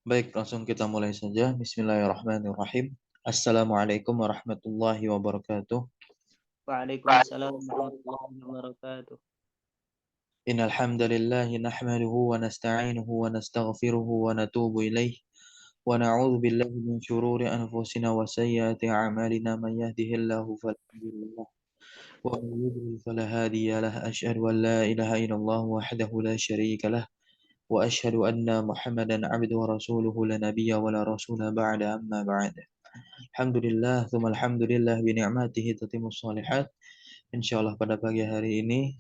Baik, langsung kita mulai saja. Bismillahirrahmanirrahim. Assalamualaikum warahmatullahi wabarakatuh. Waalaikumsalam warahmatullahi wabarakatuh. Innal hamdalillah nahmaduhu wa nasta'inuhu wa nastaghfiruhu wa natubu ilaih wa na'udzu billahi min shururi anfusina wa sayyiati a'malina man yahdihillahu fala mudilla lahu wa man yudlil fala hadiya lahu. Asyhadu an la ilaha illallah wahdahu la syarika lah wa asyhadu anna Muhammadan 'abduhu wa rasuluhu la nabiyya wa la rasula ba'da amma ba'd. Alhamdulillah, tsumma alhamdulillah bi ni'matihi tatimmus shalihat. Insyaallah pada pagi hari ini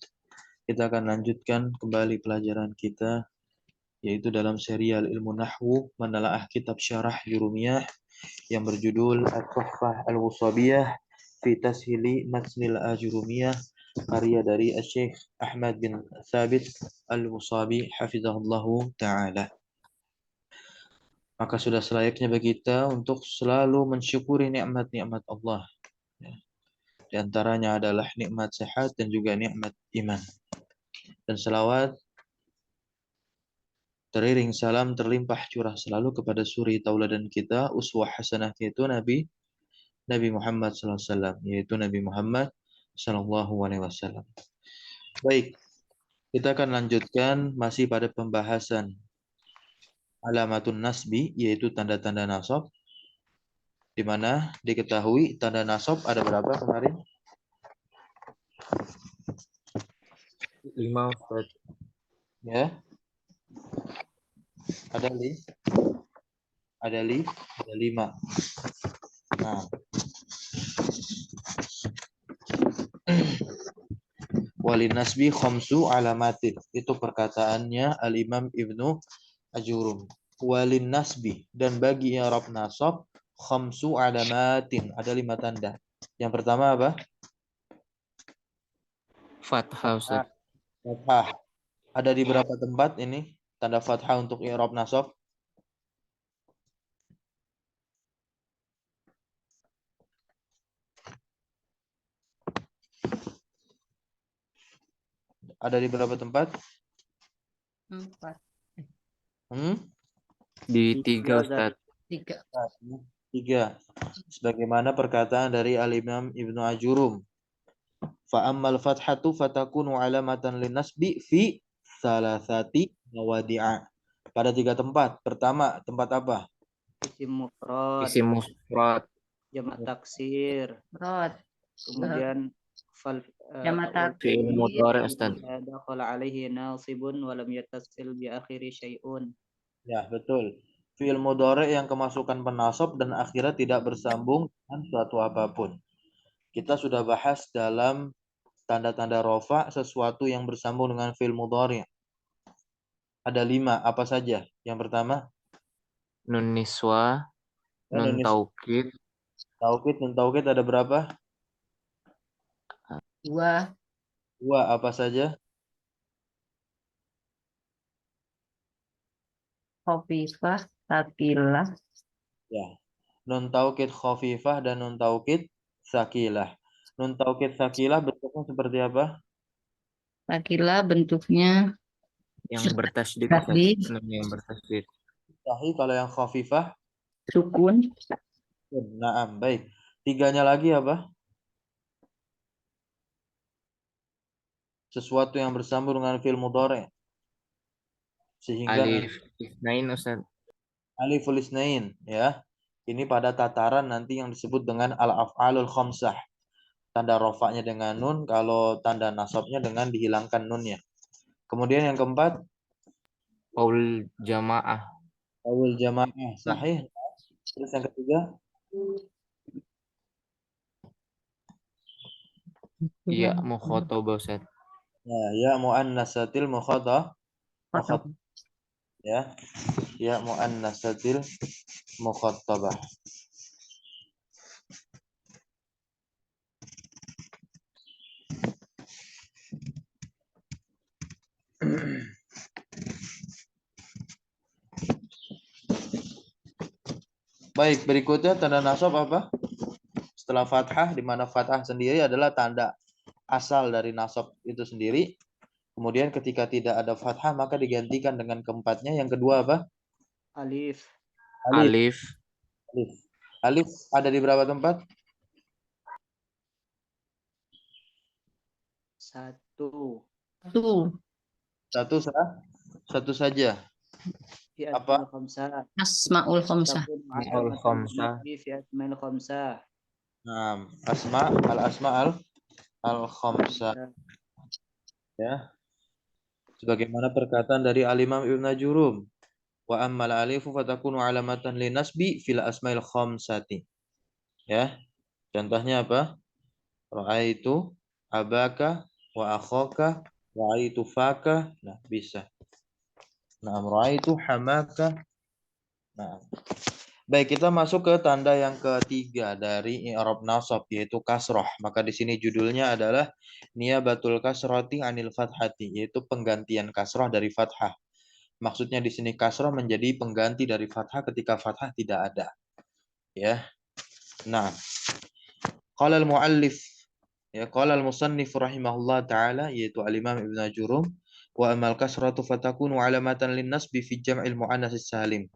kita akan lanjutkan kembali pelajaran kita yaitu dalam serial ilmu nahwu menelaah kitab Syarah Jurumiyah yang berjudul At-Tuhfah Al-Wusabiyah fi Tashili Matnil Ajurumiyah karya dari Syekh Ahmad bin Thabit Al-Wusabi hafizahullahu taala. Maka sudah selayaknya bagi kita untuk selalu mensyukuri nikmat-nikmat Allah. Di antaranya adalah nikmat sehat dan juga nikmat iman. Dan selawat teriring salam terlimpah curah selalu kepada suri tauladan kita, uswah hasanah yaitu Nabi Muhammad SAW, yaitu Nabi Muhammad SAW. Baik, kita akan lanjutkan masih pada pembahasan alamatun nasbi, yaitu tanda-tanda nasab, di mana diketahui tanda nasab ada berapa kemarin? 5 Ustaz. Ya. Ada 5. Nah. Walin nasbi khamsu alamatin. Itu perkataannya Al-Imam Ibnu Ajurum. Walin nasbi, dan bagi i'rab nasab khamsu alamatin, ada 5 tanda. Yang pertama apa? Fathah Ustaz. Fathah. Ada di berapa tempat ini tanda fathah untuk i'rab nasab? Ada di berapa tempat? 4. Di 3 Ustaz. 3. Sebagaimana perkataan dari Al-Imam Ibnu Ajurum. Fa ammal fathatu fatakunu alamatan linasbi fi salasati mawadi'a. Pada 3 tempat. Pertama, tempat apa? Isim mufrad, Isim mufrad, jamak taksir, kemudian Jamak fi'il mudhari Ustaz. dakhala alaihi nasibun wa lam yattasil bi akhiri syai'un. Ya, betul. Fi'il mudhari yang kemasukan penasab dan akhirnya tidak bersambung dengan suatu apapun. Kita sudah bahas dalam tanda-tanda rofa sesuatu yang bersambung dengan fi'il mudhari. Ada 5, apa saja? Yang pertama, Nun niswa, nun taukid, nun taukid ada berapa? 2. 2, apa saja? Khofifah, sakilah. Ya. Nun taukid khafifah dan nun taukid sakilah. Nun taukid sakilah bentuknya seperti apa? Sakilah bentuknya yang bertasydid Ustaz. tasydid, Nun yang bertasydid. Sahih. Kalau yang khafifah, sukun. naam, baik. 3-nya lagi apa? Sesuatu yang bersambung dengan fi'il mudhari. Sehingga Alif isnain Ustaz. aliful isnain, ya. Ini pada tataran nanti yang disebut dengan al-af'alul khamsah. Tanda rofaknya dengan nun, kalau tanda nasabnya dengan dihilangkan nunnya. Kemudian yang keempat, Qaul jamaah. qaul jamaah, sahih. Terus yang ketiga, Iya mukhatabah Ustaz. ya muannasatil mukhatabah. Ya. Ya muannasatil mukhatabah. Baik, berikutnya tanda nasab apa? Setelah fathah, di mana fathah sendiri adalah tanda asal dari nasab itu sendiri. Kemudian ketika tidak ada fathah, maka digantikan dengan keempatnya. Yang kedua apa? Alif. Alif. Alif. Alif. Alif ada di berapa tempat? 1. Satu. Satu saja. Fi Apa? asmail khamsah. Asmaul khamsah. Takun Asmaul alamatan khamsah. linasbi fi asmail khamsah. Nah, asma al khamsah ya. Sebagaimana perkataan dari Al-Imam Ibnu Najurum, wa ammal alifu fatakunu alamatan linasbi fil asmail khamsati. Ya. Contohnya apa? Ra'aitu abaka wa akhaka wa aitu faka. Nah, bisa. Nah, ra'aitu hamaka. Nah, baik, kita masuk ke tanda yang ketiga dari i'rab nasab, yaitu kasroh. Maka di sini judulnya adalah niyabatul kasroti anil fathati, yaitu penggantian kasroh dari fathah. Maksudnya di sini kasroh menjadi pengganti dari fathah ketika fathah tidak ada. Ya. Nah, qala al-muallif, ya, qala al-musannif rahimahullah taala, yaitu al-Imam Ibnu Jurum, wa amal kasratu fatakunu alamatan lin-nasbi fi jam'il muannats salim.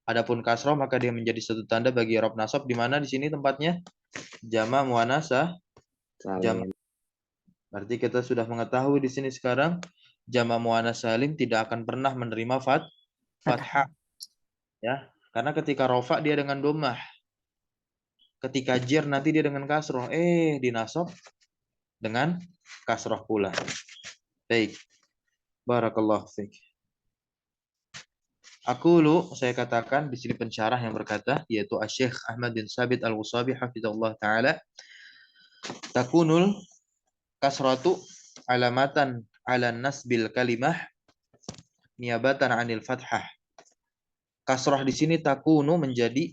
Adapun kasroh maka dia menjadi satu tanda bagi i'rab nasab, di mana di sini tempatnya jamak muannats jamak. Berarti kita sudah mengetahui di sini sekarang jamak muannats salim tidak akan pernah menerima fathah, ya. Karena ketika rofa dia dengan domah. Ketika jer nanti dia dengan kasroh. Dinasab dengan kasroh pula. Baik. Barakallahu fiik. Saya katakan di sini pensyarah yang berkata, yaitu Asy-Syaikh Ahmad bin Sabit Al-Wasabi hafizahullah taala, takunul kasratu alamatan ala nasbil kalimah niyabatan anil fathah. Kasroh di sini takunu menjadi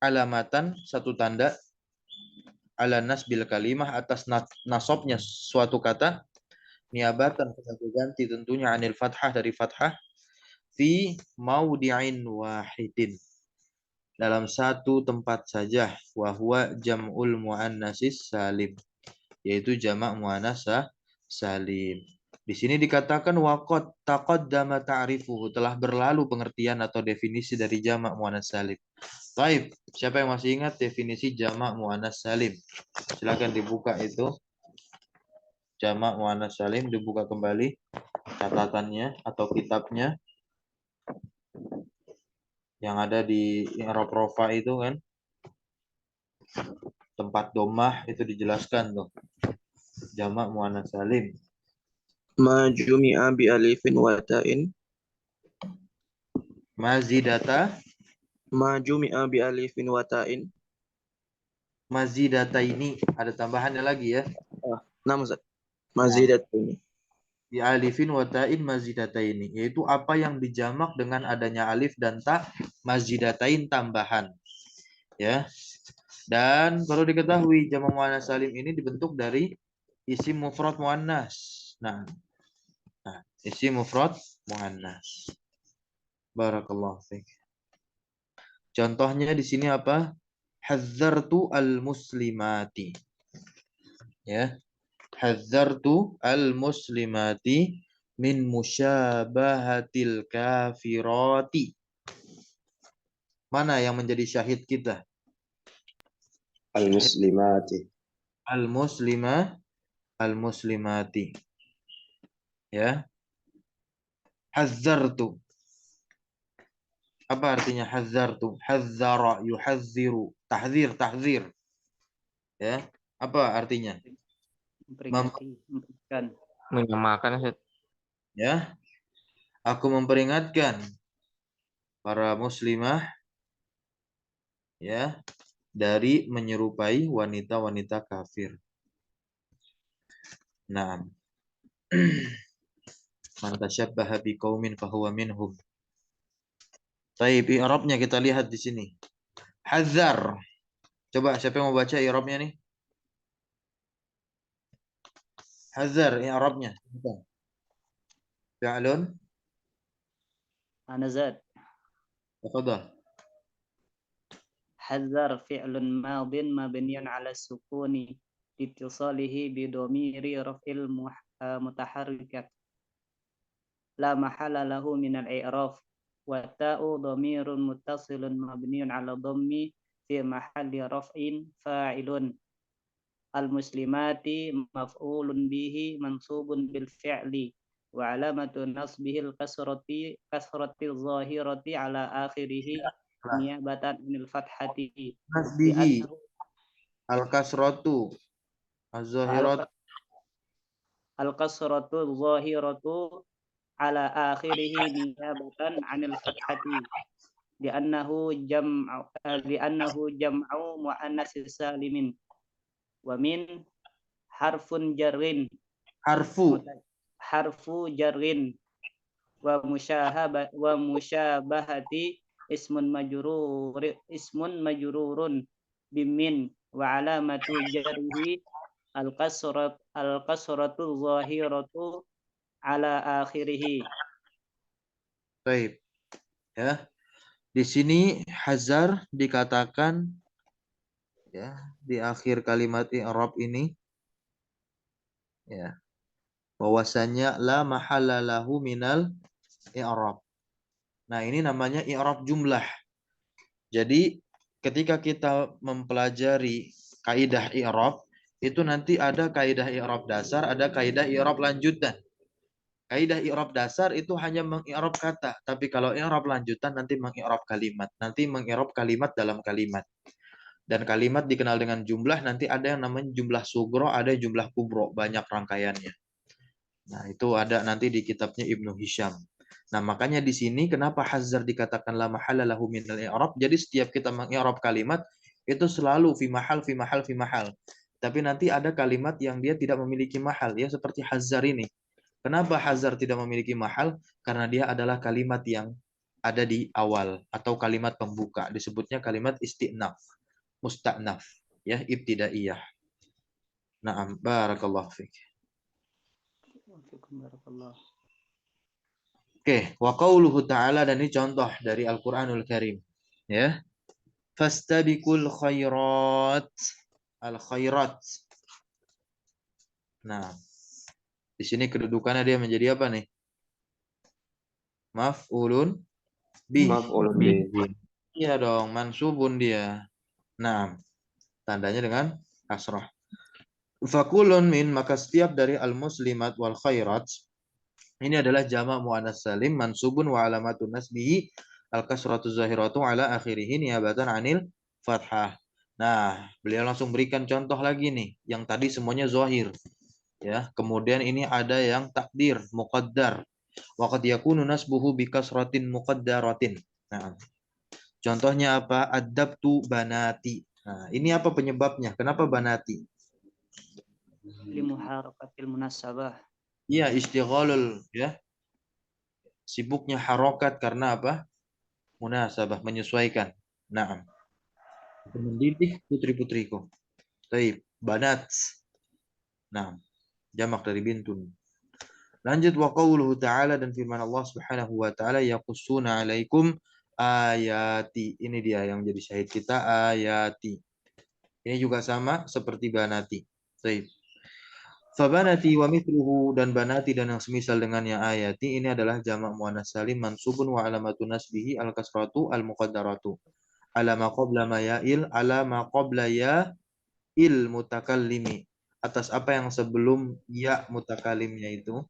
alamatan, satu tanda, ala nasbil kalimah, atas nasabnya suatu kata, niabatan sebagai ganti tentunya anil fathah dari fathah, fi maudi'in wahidin, dalam satu tempat saja, wa huwa jam'ul muannatsis salim, yaitu jamak muannats salim. Di sini dikatakan waqad taqaddama ta'rifuhu, telah berlalu pengertian atau definisi dari jamak muannats salim. Baik, siapa yang masih ingat definisi jamak muannats salim? Silakan dibuka itu. Jamak muannats salim, dibuka kembali catatannya atau kitabnya yang ada di i'rab rofa itu kan. Tempat domah itu dijelaskan tuh. Jamak muannats salim. Ma jumi'a bi alifin wa ta'in. Mazidata. Ma jumi'a bi alifin wa ta'in. Mazidata ini ada tambahannya lagi ya. Nama Ustaz. Mazidat ini. Bi alifin wa ta'in mazidataini, yaitu apa yang dijamak dengan adanya alif dan ta, mazidatain tambahan. Ya. Dan perlu diketahui jamak muannats salim ini dibentuk dari isim mufrad muannas. Nah, isim mufrad muannas. Barakallahu fiik. Contohnya di sini apa? Hazzartu al-muslimati. Ya. Hazzartu al-muslimati min musyabahatil kafirati. Mana yang menjadi syahid kita? Al-muslimati. Al-muslimati. Ya. Hazzartu. Apa artinya hazzartu? Hazzara yuhazziru. Tahzir. Ya. Apa artinya? Memperingati, memberikan. Menyamakan Ustaz. Ya. Aku memperingatkan para muslimah, ya, dari menyerupai wanita-wanita kafir. Nah, man tasyabbaha biqaumin fahuwa minhum. Baik, i'rabnya kita lihat di sini. Hazzar. Coba siapa yang mau baca i'rabnya nih? Hazzar i'rabnya. Fi'lun. Anazad. Tafadhal. Hazzar fi'lun madin mabniun ala sukuni litisalihi bidomiri raf'il mutaharrikat la mahala lahu min al-i'raf wa ta'u dhamirun muttasilun mabniun 'ala dhammi fi mahalli raf'in fa'ilun. Al-muslimati maf'ulun bihi mansubun bil fi'li wa 'alamatu nasbihi al-kasrati zahirati 'ala akhirih niyabatan 'anil fathati. Nasbihi al-kasratu az-zahirat Al-kasratu zahiratu ala akhirih niyabatan 'anil fathati li'annahu jam'u muannas salimin wa min harfu jarrin wa musyabahati ismun majrurun bimin wa alamatu jarrihi al-kasratu zahiratu ala akhirih. Baik. Ya. Di sini hazar dikatakan ya di akhir kalimat i'rab ini ya bahwasanya la mahalla lahu minal i'rab. Nah, ini namanya i'rab jumlah. Jadi ketika kita mempelajari kaidah i'rab itu nanti ada kaidah i'rab dasar, ada kaidah i'rab lanjutan. Kaidah i'rab dasar itu hanya mengi'rab kata, tapi kalau i'rab lanjutan nanti mengi'rab kalimat, nanti mengi'rab kalimat dalam kalimat. Dan kalimat dikenal dengan jumlah, nanti ada yang namanya jumlah sugro, ada jumlah kubro, banyak rangkaiannya. Nah, itu ada nanti di kitabnya Ibnu Hisham. Nah, makanya di sini kenapa hazar dikatakan la mahalla lahu minal i'rab? Jadi setiap kita mengi'rab kalimat itu selalu fi mahal. Tapi nanti ada kalimat yang dia tidak memiliki mahal, ya seperti hazar ini. Kenapa hazar tidak memiliki mahal? Karena dia adalah kalimat yang ada di awal atau kalimat pembuka. Disebutnya kalimat istinaf, musta'naf, ya ibtidaiyah. Na'am, barakallahu fiik. Oke, wa qauluhu ta'ala, dan ini contoh dari Al-Qur'anul Karim. Ya. Fastabiqul khairat. Al-khairat. Nah, di sini kedudukannya dia menjadi apa nih? Maf'ulun bih. Maf'ulun bih. Iya dong, mansubun dia. Nah, tandanya dengan kasrah. Fakulun min, maka setiap dari al-muslimat wal khairat ini adalah jamak muannas salim mansubun wa alamatun nasbihi al-kasratu zahiratu ala akhirih niyabatan anil fathah. Nah, beliau langsung berikan contoh lagi nih, yang tadi semuanya zahir. Ya, kemudian ini ada yang takdir, muqaddar. Wa qad yakunu nasbuhu bi kasratin muqaddaratin. Nah, contohnya apa? Adabtu banati. Nah, ini apa penyebabnya? Kenapa banati? Limuharakatil munasabah. Iya, istighalul, ya. Sibuknya harokat karena apa? Munasabah, menyesuaikan. Naam. Mendidik putri-putriku. Baik, banat. Nah, jamak dari bintun. Lanjut wa qauluhu ta'ala, dan firman Allah Subhanahu wa taala yaqussuna 'alaikum ayati. Ini dia yang jadi syahid kita, ayati. Ini juga sama seperti banati. Baik. Fabanati wa mithluhu, dan banati dan yang semisal dengannya ayati ini adalah jamak muannas salim mansubun wa alamatun nasbihi al-kasratu al-muqaddaratu ala ma qabla ma ya'il ala ma qabla ya'il mutakallimi, atas apa yang sebelum ya mutakallimnya itu,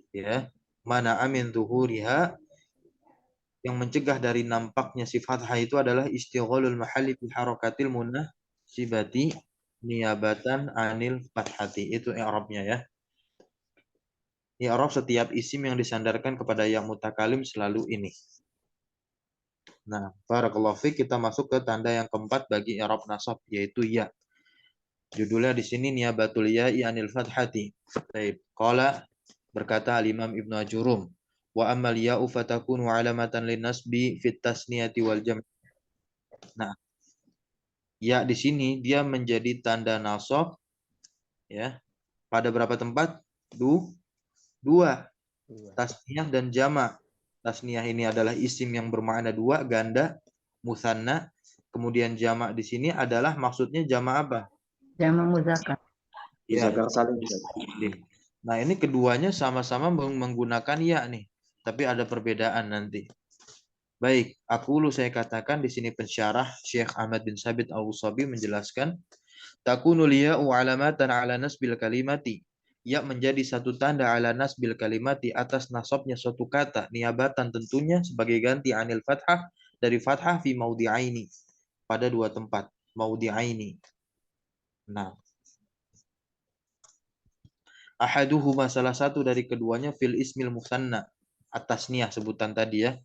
ya, mana amin tuhuriha, yang mencegah dari nampaknya sifat ha itu adalah istighalul mahalli fi harakatil munasibati niyabatan anil fathati. Itu i'rabnya, ya. I'rab setiap isim yang disandarkan kepada yang mutakalim selalu ini. Nah, barakallahu fiik, kita masuk ke tanda yang keempat bagi i'rab nasab, yaitu ya. Judulnya di sini niyabatul ya'i anil fathati. Baik, qala, berkata al-Imam Ibnu Ajurum, wa ammal ya'u fatakunu 'alamatan lin nasbi fit tasniyati wal jam'. Nah, ya di sini dia menjadi tanda nasab, ya. Pada berapa tempat? Dua. Tasniyah dan jama'. Tasniyah ini adalah isim yang bermakna dua, ganda, musanna. Kemudian jama' di sini adalah maksudnya jama' apa? Jamak muzakkar. Ya. Muzakkar salim. Nah, ini keduanya sama-sama menggunakan ya nih, tapi ada perbedaan nanti. Baik, saya katakan di sini pensyarah Syekh Ahmad bin Sabit Al-Usabi menjelaskan takunul ya'u alamatan ala nasbil kalimati. Ya menjadi satu tanda ala nasbil kalimati atas nasabnya suatu kata niabatan tentunya sebagai ganti anil fathah dari fathah fi maudi'aini pada dua tempat maudi'aini. Nah, ahaduhuma salah satu dari keduanya fil ismil musanna atas niyah sebutan tadi ya.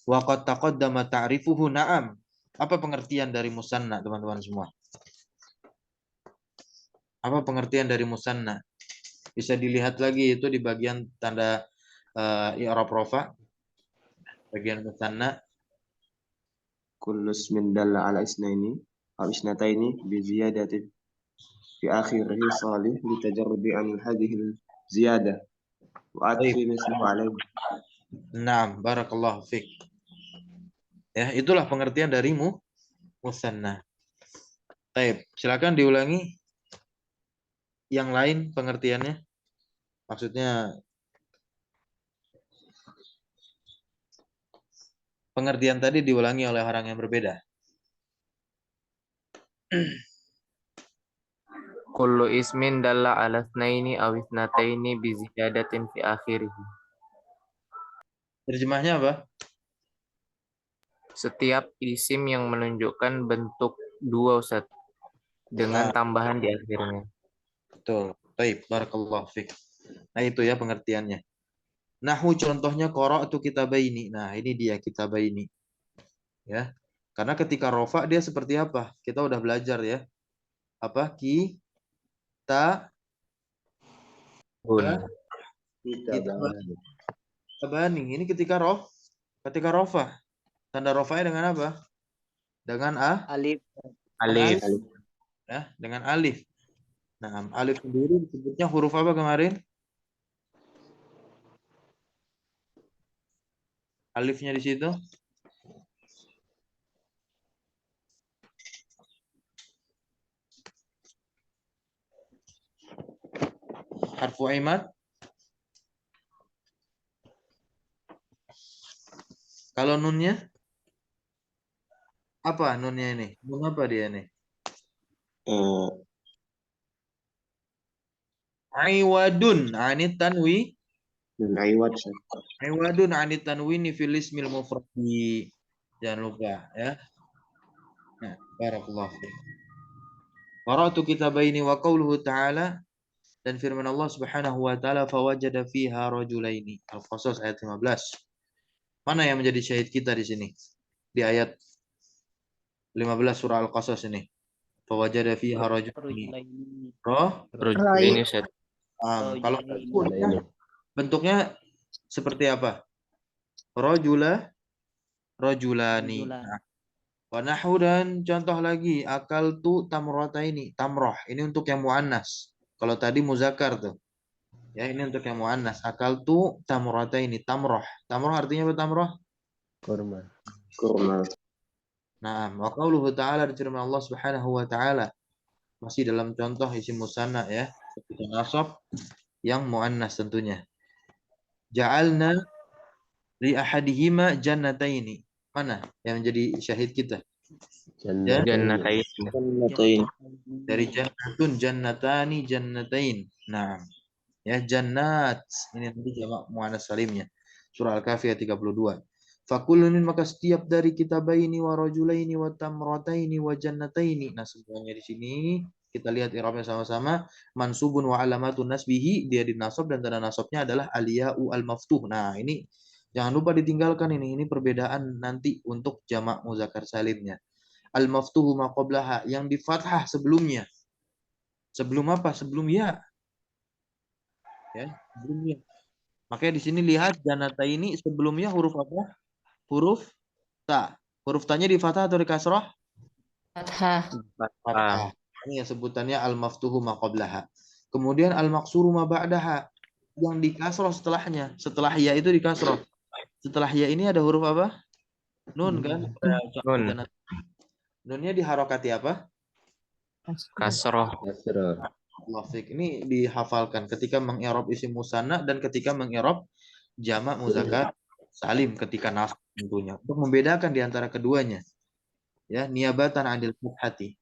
Wa qad taqaddama ta'rifuhu na'am. Apa pengertian dari musanna teman-teman semua? Apa pengertian dari musanna? Bisa dilihat lagi itu di bagian tanda i'rab rafa. Bagian musanna. كل اسم دل على اثنين أو اثنتين بزيادة في آخره صالح للتجرد عن هذه الزيادة وأضف مثله عليه. Naam, barakallahu fiik. Ya, itulah pengertian dari musanna. Baik, silakan diulangi yang lain pengertiannya. Maksudnya pengertian tadi diulangi oleh orang yang berbeda. Kullu ismin dalla ala tsnaini aw itsnataini bi ziyadatin fi akhirih. Terjemahnya apa? Setiap isim yang menunjukkan bentuk dua, Ustaz, dengan tambahan di akhirnya. Betul. Baik, barakallahu fiik. Nah, itu ya pengertiannya. Nahwu contohnya qara'tu kitabaini. Nah, ini dia kitabaini. Ya. Karena ketika rofa dia seperti apa? Kita udah belajar ya. Apa? Kitabani. Ini ketika rofa. Tanda rofanya dengan apa? Dengan Alif. Alif. Ya, dengan alif. Nah, alif sendiri disebutnya huruf apa kemarin? Alifnya di situ. Harfu imad. Kalau nunnya? Apa nunnya ini? Nun apa dia ini? Aiwadun anit tanwi. Aiwad. Aiwadun anit tanwini fil ismil mufradi. Jangan lupa ya. Nah, barakallahu fiik. Qara'tu kitabaini wa qauluhu ta'ala dan firman Allah Subhanahu wa taala fawajada fiha rajulaini. Al-Qasas ayat 15. Mana yang menjadi syahid kita di sini? Di ayat 15 surah Al-Qasas ini. Fawajada fiha rajulaini. Rajulaini, Ustaz. Kalau bentuknya seperti apa? Rajulani. Nah, wa nahu dan contoh lagi akaltu tamrataini. Tamroh. Ini untuk yang muannas. Kalau tadi muzakkar tuh. Ya, ini untuk yang muannas. Akaltu tamrataini. Tamroh. Tamroh artinya apa tamroh? Kurma. Nah, wa qauluhu ta'ala firman Allah Subhanahu wa taala masih dalam contoh isim musanna ya, ketika nasab yang muannas tentunya. Ja'alna li ahadihima jannataini. Mana yang menjadi syahid kita? Jannatain. Dari jannatun, jannatani, jannatain. Nah, ya jannat. Ini nanti jamak muannas salimnya. Surah Al-Kahfi ayat 32. Fakulun maka setiap dari kitabaini wa rajulaini wa tamrataini wa jannataini. Nah, semuanya di sini kita lihat i'rabnya sama-sama. Mansubun wa alamatun nasbihi, dia dinasab dan tanda nasabnya adalah aliya'u al-maftuh. Nah, ini jangan lupa ditinggalkan ini. Ini perbedaan nanti untuk jamak muzakkar salimnya. Al-maftuhu ma qablaha, yang di fathah sebelumnya. Sebelum apa? Sebelum ya. Ya, sebelum ya. Makanya di sini lihat jannata ini sebelumnya huruf apa? Huruf ta. Huruf ta-nya di fathah atau di kasrah? Fathah. Fathah. Ini yang sebutannya al-maftuhu ma qablaha. Kemudian al-maqsuru ma ba'daha, yang di kasrah setelahnya. Setelah ya itu di kasrah. Setelah ya ini ada huruf apa? Nun kan? Nun. Nunnya diharokati apa? Kasroh. Ini dihafalkan ketika mengi'rab isim musanna dan ketika mengi'rab jamak muzakkar salim ketika nasab. tentunya untuk membedakan di antara keduanya. Ya, niabatan 'anil fathati.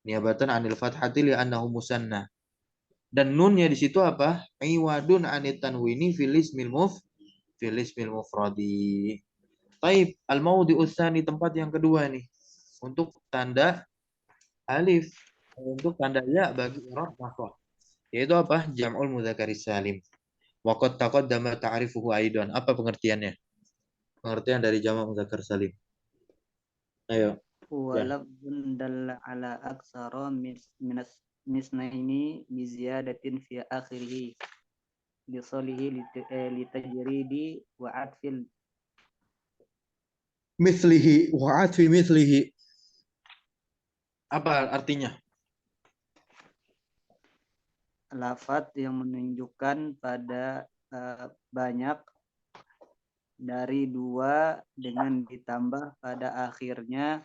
Niabatan 'anil fathati li'annahu musanna. Dan nunnya di situ apa? Iwadun 'anit tanwini fil ismil mufradi. Taib, al-mawdi'u tsani, tempat yang kedua nih. Untuk tanda alif, untuk tanda ya bagi i'rab nasab. Yaitu apa? Jam'ul mudzakkaris salim. Wa qad taqaddama ta'rifuhu aidan. Apa pengertiannya? Pengertian dari jamak mudzakkar salim. Ayo. Walafzun dalla ala aksara misnaini bi ziyadatin fi akhirih lisalihi litajridi wa atfil Mithlihi wa atfi mithlihi. Apa artinya? lafadz yang menunjukkan pada banyak dari dua dengan ditambah pada akhirnya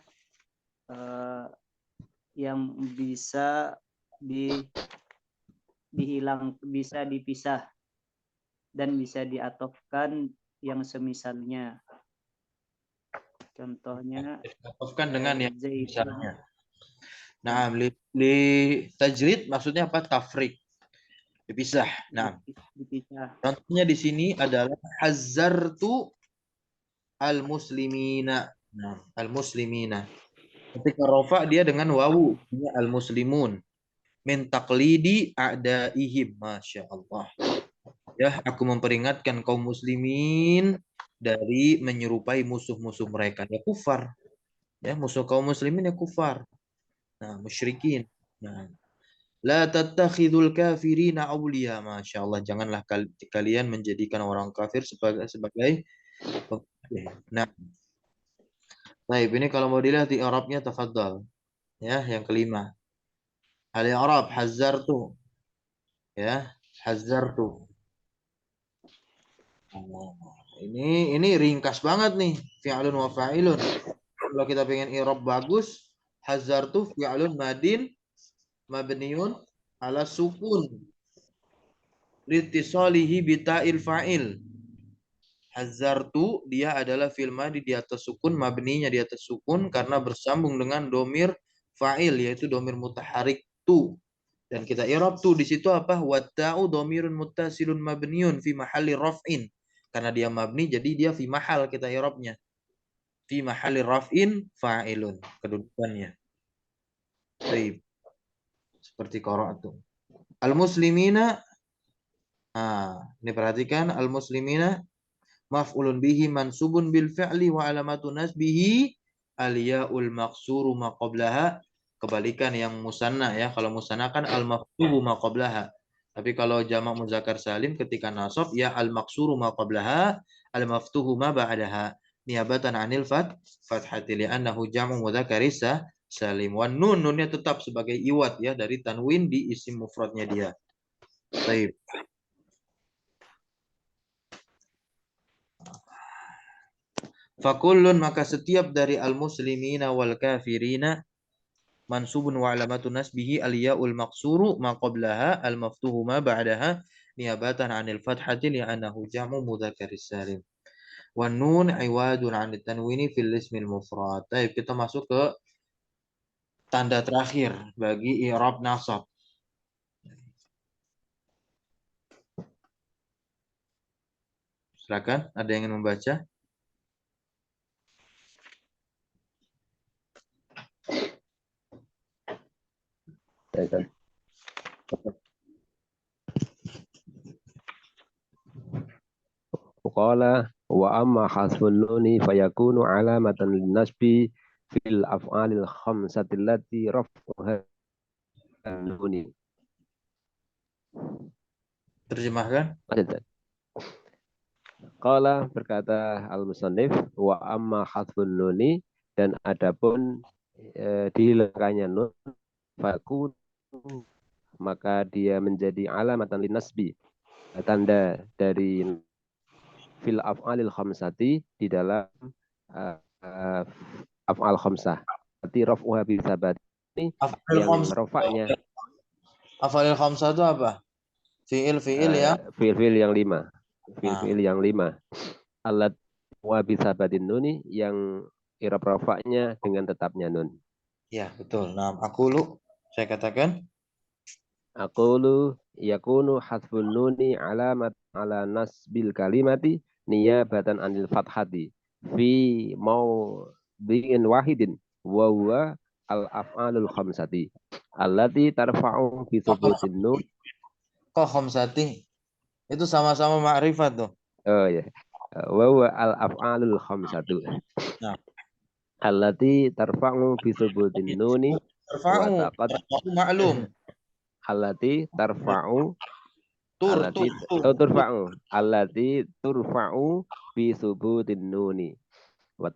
yang bisa bisa dipisah dan bisa diatofkan yang semisalnya. Contohnya Diatofkan dengan yang Zaidun. misalnya. Nah, li tajrid maksudnya apa? Tafrik. Dipisah. Nah, dipisah. contohnya di sini adalah hazzartu al-muslimina. Nah, al-muslimina. Ketika rafa dia dengan wawu, ini al-muslimun. Min taqlidi a'daihim. Masya Allah. Ya, aku memperingatkan kaum muslimin dari menyerupai musuh-musuh mereka. Ya, kufar. Ya, musuh kaum muslimin ya kufar. Nah, musyrikin. Nah, la tattakhidul kafirina awliya. Masya Allah, janganlah kalian menjadikan orang kafir sebagai nah, baik, ini kalau mau dilihat di Arabnya tafadhal. Ya, yang kelima. Al-i'rab hazzartu. Ya, hazzartu. Ini ringkas banget nih, fi'lun wa fa'ilun. Kalau kita pengen i'rab bagus, hazzartu fi'lun madin mabniun ala sukun litisalihi bita'il fa'il. Hazzartu dia adalah fi'il madi di atas sukun, mabninya di atas sukun karena bersambung dengan domir fa'il yaitu domir mutaharik tu. Dan kita i'rab tu di situ apa? Watta'u domirun muttasilun mabniun fi mahalli raf'in. Karena dia mabni jadi dia fi mahal kita i'rabnya. Fi mahalli raf'in fa'ilun kedudukannya. Baik. Seperti qara'atu. Al-muslimina. Ini perhatikan al-muslimina maf'ulun bihi mansubun bil fi'li wa alamatu nasbihi al-ya'ul maqsuru ma qablaha. Kebalikan yang musanna ya. Kalau musanna kan al-maftuhu ma qablaha. Tapi kalau jamak muzakkar salim ketika nasab ya al-maqsuru ma qablaha al-maftuhu ma ba'daha. Niabatan 'anil fathati li'annahu jamu mudzakkaris salim. Wan nunnya tetap sebagai iwat ya dari tanwin di isim mufradnya dia. Baik. Fakullun maka setiap dari al-muslimina wal kafirina mansubun wa alamatu nasbihi al-ya'ul maqsuru ma qablaha al-maftuhu ma ba'daha niabatan 'anil fathati li'annahu jam'u mudzakkaris salim. Wan nun iwadun 'anit tanwini fil ismil mufrad. Baik, kita masuk ke tanda terakhir bagi i'rab nasab. Silakan, ada yang ingin membaca? Qala wa amma hasbun nuni fayakunu alamatan linnasbi fil af'alil khamsati allati raf'uha nuni. Terjemahkan. Qala berkata al-musannif wa amma hasbun nuni dan adapun dihilangkannya nun fakun maka dia menjadi alamatan linnasbi tanda dari fil af'alil khamsati di dalam af'al khamsah. Berarti raf'uha bi sabat ini yang rafa'nya. Af'alil khamsah itu apa? Fi'il ya. Fi'il yang 5. Fi'il yang 5. Alat wa bisabatin nuni yang i'rab rafa'nya dengan tetapnya nun. Ya, betul. Nah, aku lu saya katakan Aqulu yakunu hasfun nuni alamat ala nasbil kalimati niyabatan anil fathati fi mawdi'in wahidin wa huwa al af'alul khamsati allati tarfa'u fi thubutin nun. kok khamsati itu sama-sama ma'rifat tuh. Oh ya. Wa huwa al af'alul khamsatu. Nah. Allati tarfa'u fi thubutin nuni wa Tarfa'u maklum. allati tarfa'u Tur. allati turfa'u fi thubutin nuni wa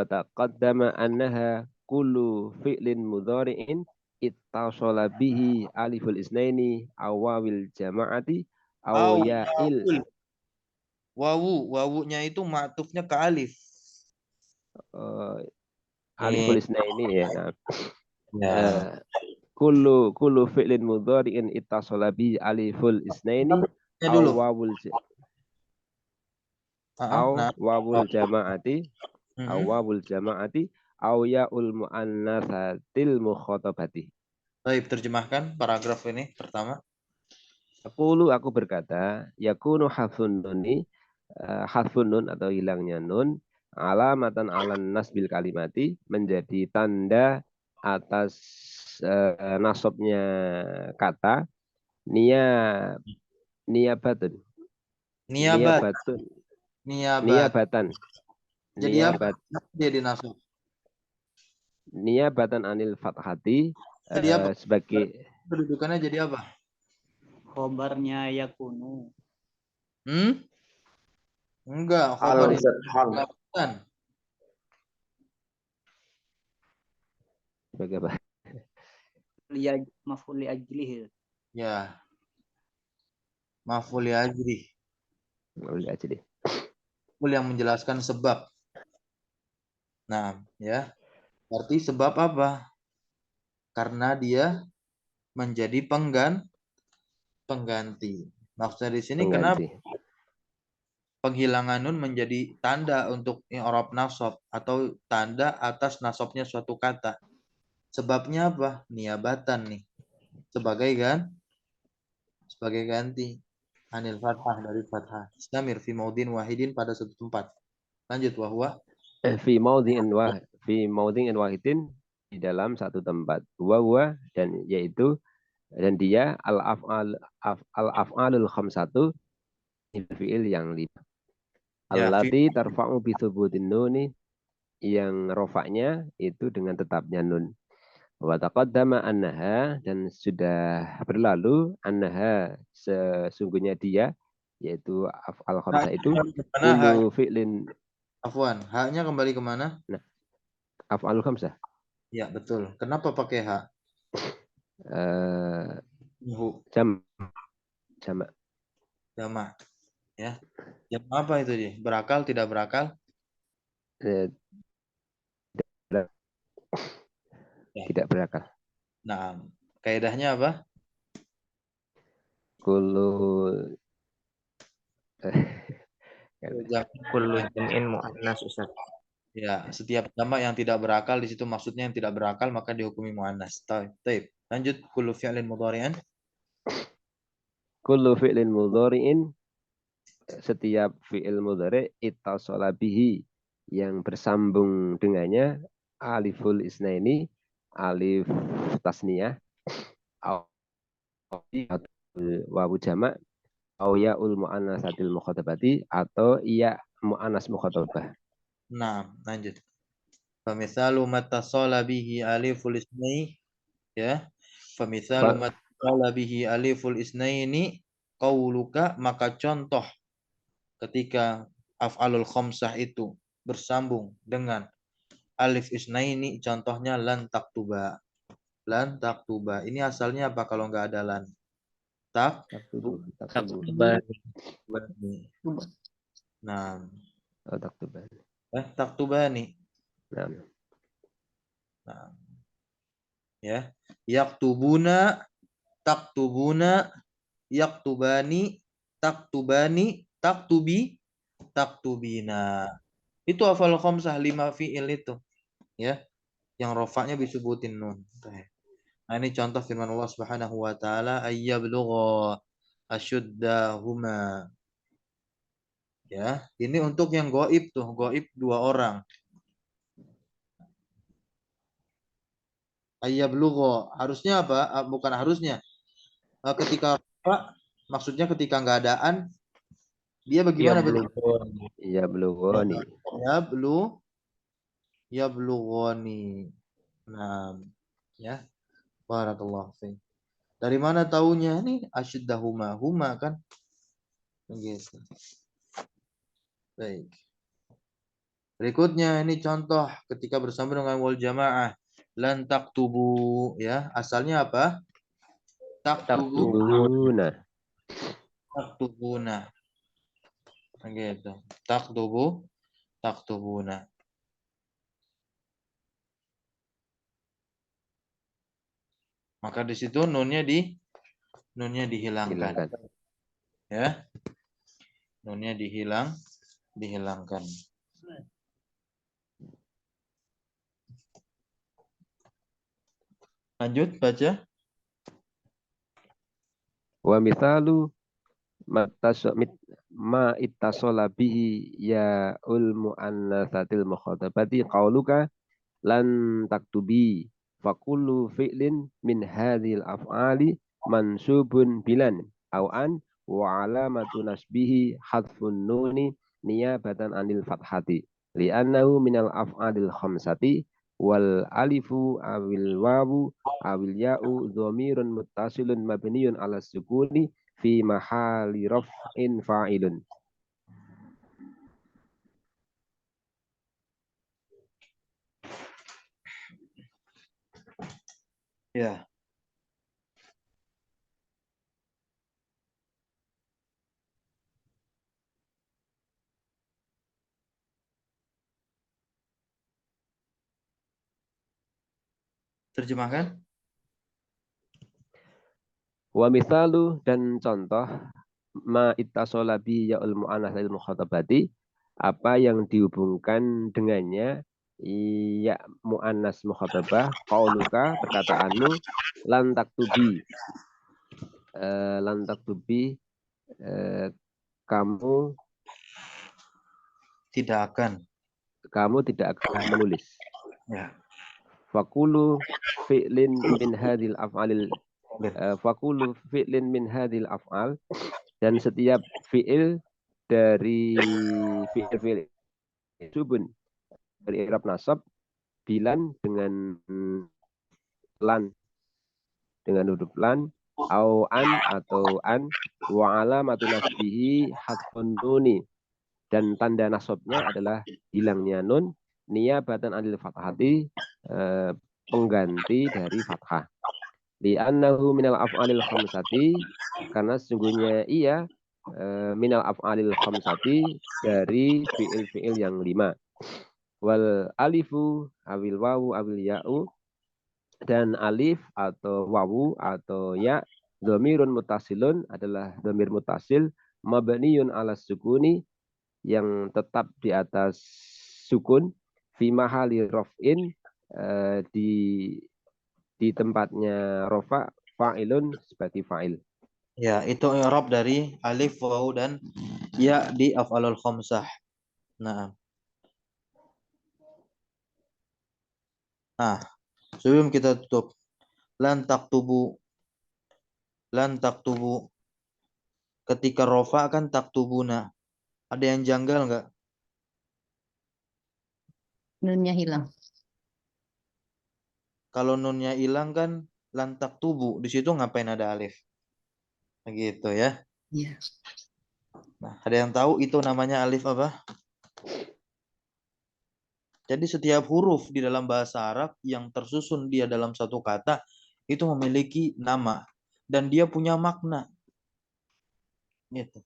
taqaddama annaha kullu fi'lin mudhari'in ittasala bihi aliful isnaini awawil jama'ati aw ya'il. Wawunya itu ma'tufnya ke alif. Aliful isnaini ya. Nah. Ya. Kullu fi'lin mudhari'in ittasala bi aliful isnaini aw wawul jama'ati aw ya'ul muannatsatil mukhatabati. Baik, terjemahkan paragraf ini pertama. Aku berkata, yakunu hasfun nun atau hilangnya nun alamatan alan nasbil kalimati menjadi tanda atas nasabnya kata niyabatan. Jadi apa dia dinasab? Niyabatan anil fathati sebagai kedudukannya jadi apa? Khobarnya yakunu. Enggak, khobar itu sebagai apa? Maf'ul li ajlihi. Ya. Maf'ul li ajlihi. Maf'ul yang menjelaskan sebab. Nah, ya. Berarti sebab apa? Karena dia menjadi pengganti. Maksudnya di sini kenapa penghilangan nun menjadi tanda untuk i'rab nasab atau tanda atas nasabnya suatu kata. Sebabnya apa? Niyabatan nih. Sebagai ganti anil fathah dari fathah. Istamir fi maudin wahidin pada satu tempat. Lanjut wahwa fi maudin wahidin di dalam satu tempat. Wa dan yaitu dan dia al af'alul khamsatu fi'il yang 5. Allati tarfa'u bi thubutin nuni yang rofaknya itu dengan tetapnya nun. Wa taqaddama annaha dan sudah berlalu annaha sesungguhnya dia yaitu af'al khamsah itu kullu fi'lin afwan, haknya kembali kemana? Nah, af'alul khamsah. Ya, betul. Kenapa pakai hak? Jama. Ya. Jama apa itu dia? Berakal, tidak berakal? Tidak berakal. Nah, kaidahnya apa? Kullu jam'in muannas Ustaz. Ya, setiap nama yang tidak berakal di situ maksudnya yang tidak berakal maka dihukumi muannas. Taib. Lanjut kullu fi'lin mudhari'an. Kullu fi'lin mudhari'in setiap fi'il mudhari' ittasala bihi yang bersambung dengannya aliful isnaini alif tasniyah wawu jamak au ya'ul muannatsatil mukhatabati atau iya muannas mukhatabah. Nah, lanjut. Famithalu mattasala bihi aliful isnaini ya. Famithalu mattasala bihi aliful isnaini qauluka, maka contoh ketika af'alul khamsah itu bersambung dengan alif isnaini contohnya lan taktuba. Lan taktuba. Ini asalnya apa kalau nggak ada lan? Taktubani. Nah. Taktubani. Taktubani. Nah. Ya. Yaktubuna, taktubuna, yaktubani, taktubani, taktubi, taktubina. Itu hafal khamsah 5 fiil itu, ya. Yang rofaknya disebutin nun. Nah, ini contoh firman Allah Subhanahu wa taala ayyablugha ashuddahuma. Ya, ini untuk yang goib tuh, goib 2 orang. Ayyablugha, harusnya apa? Bukan harusnya. Ketika rofa, maksudnya ketika nggak adaan, dia bagaimana berarti? Ya blughani. Yablughani. Nah, ya. Barakallahu fiik. Dari mana taunya nih asyiddahuma? Huma kan? Begitu. Baik. Berikutnya ini contoh ketika bersama dengan wal jamaah. Lan taktubu, ya. Asalnya apa? Taktubu. Taktubuna. Taktubuna. Begitu. Taktubu. Taktubuna. Maka di situ nunnya dihilangkan. Silakan. Ya. Nunnya dihilangkan. Lanjut baca. Wa mithalu ma ittasola bihi ya ul muannatsatil mukhatabati qauluka lan taktubi fakullu fi'lin min hadhil af'ali mansubun bilan aw an wa alamatu nasbihi hadfun nuni niyabatan anil fathati li'annahu minal af'alil khamsati wal alifu awil wawu awil ya'u dhamirun muttasilun mabniyun ala sukuni fi mahali raf'in fa'ilun. Ya. Terjemahkan. Wa mithalu dan contoh ma ittasola bi ya'ul mu'annatsil mukhatabati apa yang dihubungkan dengannya ya mu'annas mukhatabah qauluka perkataanmu lan taktubi kamu Tidak akan. menulis. Ya. Fakulu fi'lin min hadhil af'alil fakulu fi'lin min hadhil af'al dan setiap fi'il dari fi'il subun dari i'rab nasab bilan dengan lan dengan huruf lan au an atau an wa alamatu nasbihi hadfun nuni dan tanda nasabnya adalah hilangnya nun niyabatan anil fathati pengganti dari fathah. Li'annahu minal af'alil khamsati karena sesungguhnya ia minal af'alil khamsati dari fi'il-fi'il yang 5. Wal alifu awil wawu awil ya'u dan alif atau wawu atau ya dhamirun mutasilun adalah dhamir mutasil mabniyun ala sukuni yang tetap di atas sukun fi mahali raf'in di tempatnya rofa fa'ilun sebagai fa'il. Ya, itu i'rab dari alif, waw dan ya di af'alul khamsah. Nah. Sebelum kita tutup. Lan taktubu. Ketika rofa kan taktubuna. Ada yang janggal enggak? Nunnya hilang. Kalau nunnya hilang kan lan taktubu. Di situ ngapain ada alif? Begitu ya. Iya. Nah, ada yang tahu itu namanya alif apa? Jadi setiap huruf di dalam bahasa Arab yang tersusun dia dalam satu kata itu memiliki nama dan dia punya makna. Gitu.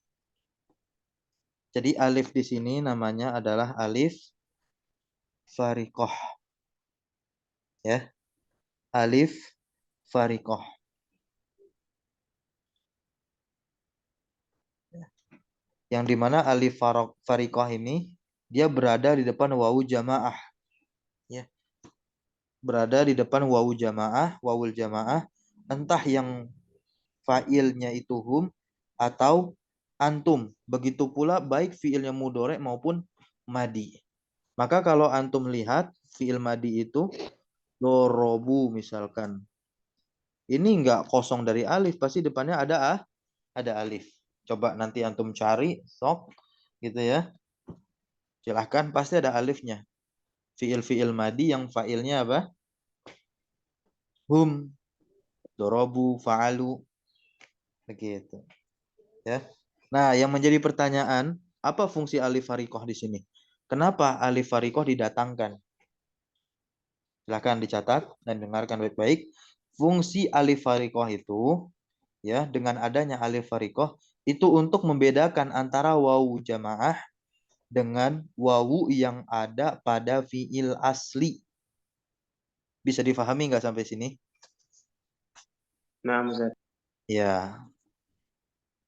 Jadi alif di sini namanya adalah alif fariqah. Ya. Alif fariqah. yang dimana alif fariqah ini dia berada di depan wawu jamaah, ya, berada di depan wawu jamaah, wawul jamaah, entah yang fa'ilnya itu hum atau antum. Begitu pula baik fi'ilnya mudhari maupun madi. Maka kalau antum lihat fi'il madi itu dorobu misalkan, ini enggak kosong dari alif, pasti depannya ada alif. Coba nanti antum cari sok gitu ya. Silahkan, pasti ada alifnya. Fi'il madi yang fa'ilnya apa? Hum, dorobu, fa'alu. Begitu. Ya. Nah, yang menjadi pertanyaan, apa fungsi alif fariqah di sini? Kenapa alif fariqah didatangkan? Silahkan dicatat dan dengarkan baik-baik. Fungsi alif fariqah itu, ya, dengan adanya alif fariqah itu untuk membedakan antara wawu jamaah dengan wawu yang ada pada fiil asli. Bisa difahami nggak sampai sini? Nah, Ustaz. Ya.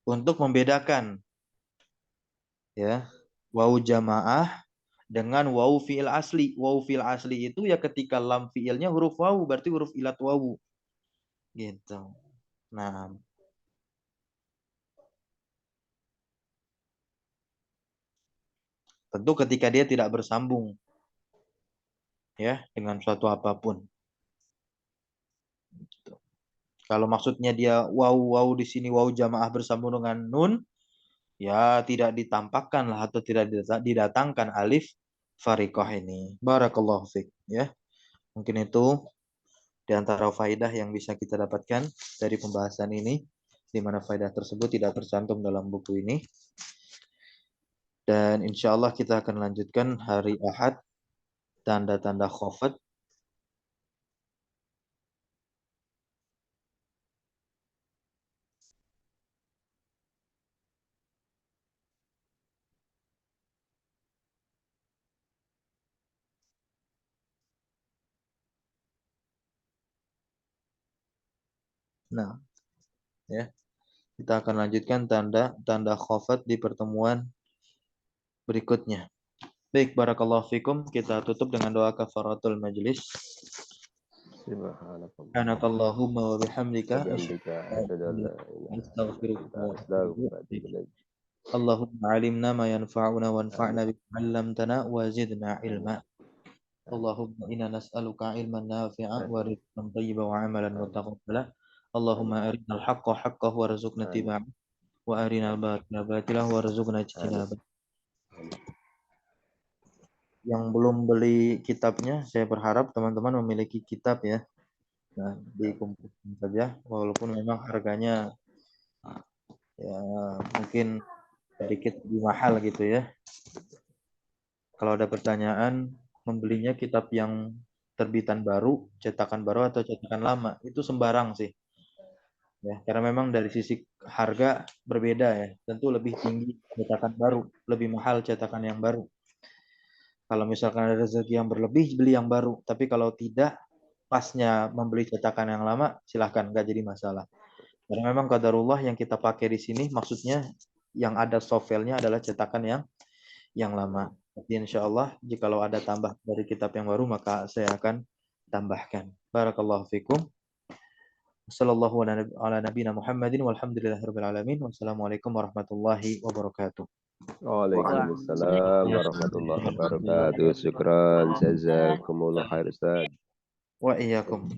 Untuk membedakan, ya, wawu jamaah dengan wawu fiil asli. Wawu fiil asli itu ya ketika lam fiilnya huruf wawu, berarti huruf ilat wawu. Gitu. Nah, tentu ketika dia tidak bersambung, ya, dengan suatu apapun. Gitu. Kalau maksudnya dia wawu di sini wawu jamaah bersambung dengan nun, ya tidak ditampakkan lah atau tidak didatangkan alif fariqah ini. Barakallahu fiik, ya. Mungkin itu di antara faidah yang bisa kita dapatkan dari pembahasan ini, di mana faidah tersebut tidak tercantum dalam buku ini. Dan insya Allah kita akan lanjutkan hari Ahad, tanda-tanda khafat. Nah, ya, kita akan lanjutkan tanda khafat di pertemuan berikutnya. Baik, barakallahu fikum. Kita tutup dengan doa kafaratul majlis. Subhanakallahumma wa bihamdika Allahumma alimna ma yanfa'una wanfa'na bima 'allamtana wa zidna ilma. Allahumma inna nas'aluka ilman nafi'a wa rizqan thayyiban wa 'amalan mutaqabbala. Allahumma arinal haqqa haqqan warzuqna ittiba'ah wa arinal batila batilan warzuqna ijtinabah. Yang belum beli kitabnya, saya berharap teman-teman memiliki kitab ya. Nah, dikumpulkan saja, walaupun memang harganya ya mungkin sedikit lebih mahal gitu ya. Kalau ada pertanyaan, membelinya kitab yang terbitan baru, cetakan baru atau cetakan lama, itu sembarang sih. Ya, karena memang dari sisi harga berbeda ya. Tentu lebih tinggi cetakan baru, lebih mahal cetakan yang baru. Kalau misalkan ada rezeki yang berlebih, beli yang baru. Tapi kalau tidak, pasnya membeli cetakan yang lama, silahkan, nggak jadi masalah. Karena memang qadarullah yang kita pakai di sini, maksudnya yang ada softfile-nya adalah cetakan yang lama. Tapi insya Allah, jikalau ada tambah dari kitab yang baru, maka saya akan tambahkan. Barakallahu fikum. Wassallallahu ala nabiyina Muhammadin walhamdulillahirabbil alamin. Wassalamualaikum warahmatullahi wabarakatuh. Waalaikumsalam warahmatullahi wabarakatuh. Syukran, jazakumullah khair Ustaz. Wa iyyakum.